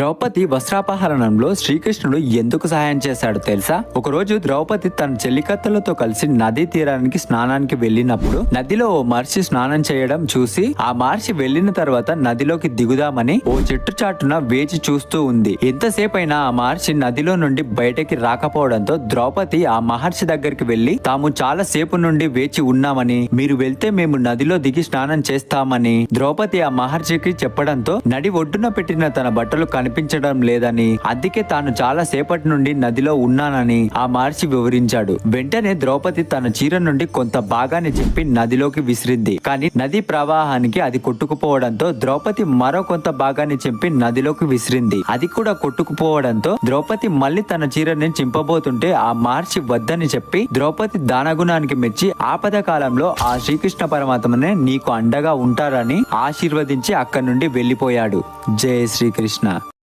ద్రౌపది వస్త్రాపహరణంలో శ్రీకృష్ణుడు ఎందుకు సహాయం చేశాడో తెలుసా? ఒకరోజు ద్రౌపది తన చెల్లికత్తలతో కలిసి నదీ తీరానికి స్నానానికి వెళ్ళినప్పుడు నదిలో ఓ మహర్షి స్నానం చేయడం చూసి ఆ మహర్షి వెళ్లిన తర్వాత నదిలోకి దిగుదామని ఓ చెట్టు చాటున వేచి చూస్తూ ఉంది. ఎంతసేపైనా ఆ మహర్షి నదిలో నుండి బయటకి రాకపోవడంతో ద్రౌపది ఆ మహర్షి దగ్గరికి వెళ్లి తాము చాలా సేపు నుండి వేచి ఉన్నామని, మీరు వెళ్తే మేము నదిలో దిగి స్నానం చేస్తామని ద్రౌపది ఆ మహర్షికి చెప్పడంతో నడి ఒడ్డున పెట్టిన తన బట్టలు కనిపించడం లేదని, అందుకే తాను చాలా సేపటి నుండి నదిలో ఉన్నానని ఆ మహర్షి వివరించాడు. వెంటనే ద్రౌపది తన చీర నుండి కొంత భాగాన్ని చెప్పి నదిలోకి విసిరింది. కానీ నది ప్రవాహానికి అది కొట్టుకుపోవడంతో ద్రౌపది మరో కొంత భాగాన్ని చెప్పి నదిలోకి విసిరింది. అది కూడా కొట్టుకుపోవడంతో ద్రౌపది మళ్ళీ తన చీరని చింపబోతుంటే ఆ మహర్షి వద్దని చెప్పి ద్రౌపది దానగుణానికి మెచ్చి ఆపద కాలంలో ఆ శ్రీకృష్ణ పరమాత్మనే నీకు అండగా ఉంటారని ఆశీర్వదించి అక్కడి నుండి వెళ్లిపోయాడు. జై శ్రీకృష్ణ.